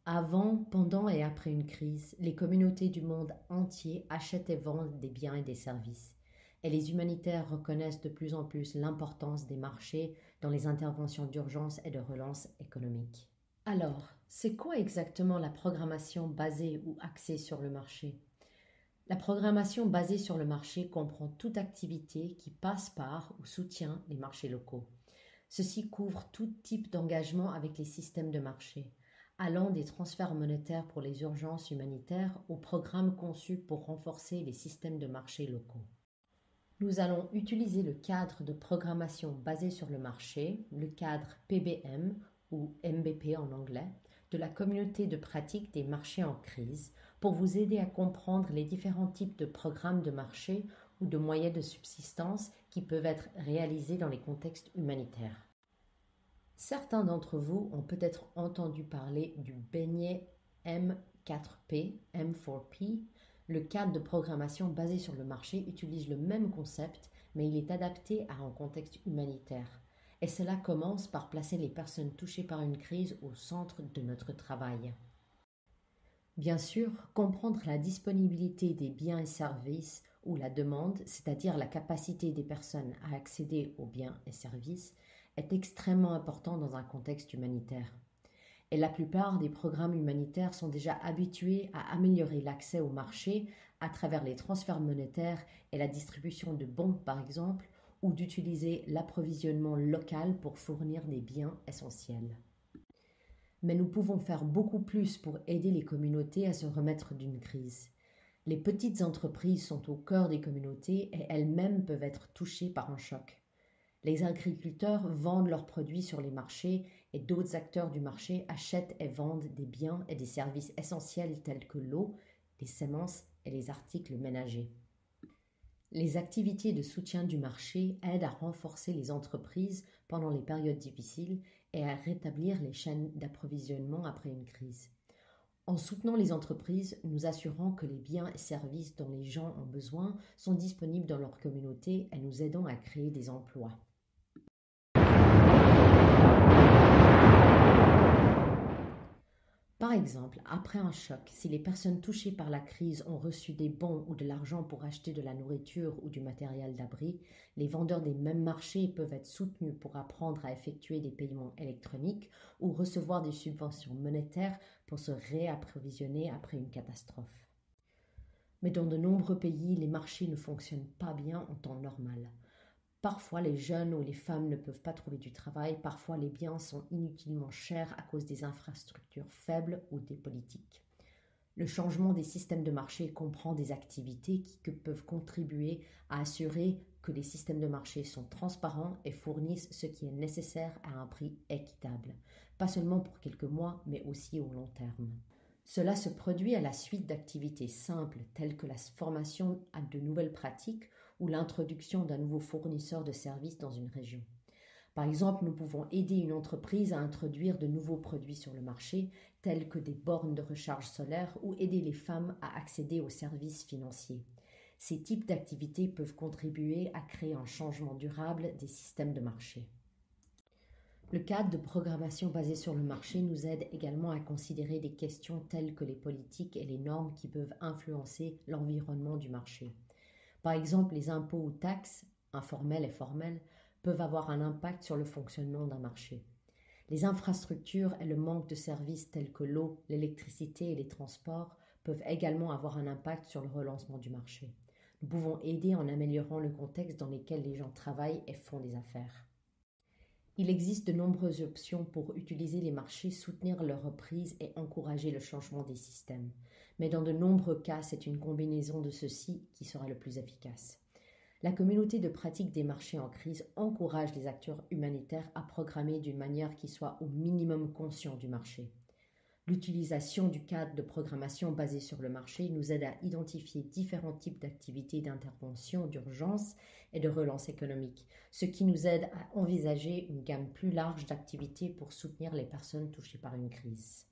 Avant, pendant et après une crise, les communautés du monde entier achètent et vendent des biens et des services. Et les humanitaires reconnaissent de plus en plus l'importance des marchés dans les interventions d'urgence et de relance économique. Alors, c'est quoi exactement la programmation basée ou axée sur le marché? La programmation basée sur le marché comprend toute activité qui passe par ou soutient les marchés locaux. Ceci couvre tout type d'engagement avec les systèmes de marché, allant des transferts monétaires pour les urgences humanitaires aux programmes conçus pour renforcer les systèmes de marché locaux. Nous allons utiliser le cadre de programmation basé sur le marché, le cadre PBM ou MBP en anglais, de la communauté de pratique des marchés en crise pour vous aider à comprendre les différents types de programmes de marché ou de moyens de subsistance qui peuvent être réalisés dans les contextes humanitaires. Certains d'entre vous ont peut-être entendu parler du beignet M4P, M4P. Le cadre de programmation basé sur le marché utilise le même concept, mais il est adapté à un contexte humanitaire. Et cela commence par placer les personnes touchées par une crise au centre de notre travail. Bien sûr, comprendre la disponibilité des biens et services ou la demande, c'est-à-dire la capacité des personnes à accéder aux biens et services, est extrêmement important dans un contexte humanitaire. Et la plupart des programmes humanitaires sont déjà habitués à améliorer l'accès au marché à travers les transferts monétaires et la distribution de bons, par exemple, ou d'utiliser l'approvisionnement local pour fournir des biens essentiels. Mais nous pouvons faire beaucoup plus pour aider les communautés à se remettre d'une crise. Les petites entreprises sont au cœur des communautés et elles-mêmes peuvent être touchées par un choc. Les agriculteurs vendent leurs produits sur les marchés et d'autres acteurs du marché achètent et vendent des biens et des services essentiels tels que l'eau, les semences et les articles ménagers. Les activités de soutien du marché aident à renforcer les entreprises pendant les périodes difficiles et à rétablir les chaînes d'approvisionnement après une crise. En soutenant les entreprises, nous assurons que les biens et services dont les gens ont besoin sont disponibles dans leur communauté et nous aidons à créer des emplois. Par exemple, après un choc, si les personnes touchées par la crise ont reçu des bons ou de l'argent pour acheter de la nourriture ou du matériel d'abri, les vendeurs des mêmes marchés peuvent être soutenus pour apprendre à effectuer des paiements électroniques ou recevoir des subventions monétaires pour se réapprovisionner après une catastrophe. Mais dans de nombreux pays, les marchés ne fonctionnent pas bien en temps normal. Parfois, les jeunes ou les femmes ne peuvent pas trouver du travail, parfois les biens sont inutilement chers à cause des infrastructures faibles ou des politiques. Le changement des systèmes de marché comprend des activités qui peuvent contribuer à assurer que les systèmes de marché sont transparents et fournissent ce qui est nécessaire à un prix équitable, pas seulement pour quelques mois, mais aussi au long terme. Cela se produit à la suite d'activités simples telles que la formation à de nouvelles pratiques ou l'introduction d'un nouveau fournisseur de services dans une région. Par exemple, nous pouvons aider une entreprise à introduire de nouveaux produits sur le marché, tels que des bornes de recharge solaire, ou aider les femmes à accéder aux services financiers. Ces types d'activités peuvent contribuer à créer un changement durable des systèmes de marché. Le cadre de programmation basé sur le marché nous aide également à considérer des questions telles que les politiques et les normes qui peuvent influencer l'environnement du marché. Par exemple, les impôts ou taxes, informels et formels, peuvent avoir un impact sur le fonctionnement d'un marché. Les infrastructures et le manque de services tels que l'eau, l'électricité et les transports peuvent également avoir un impact sur le relancement du marché. Nous pouvons aider en améliorant le contexte dans lequel les gens travaillent et font des affaires. Il existe de nombreuses options pour utiliser les marchés, soutenir leur reprise et encourager le changement des systèmes. Mais dans de nombreux cas, c'est une combinaison de ceux-ci qui sera le plus efficace. La communauté de pratique des marchés en crise encourage les acteurs humanitaires à programmer d'une manière qui soit au minimum conscient du marché. L'utilisation du cadre de programmation basé sur le marché nous aide à identifier différents types d'activités d'intervention, d'urgence et de relance économique, ce qui nous aide à envisager une gamme plus large d'activités pour soutenir les personnes touchées par une crise.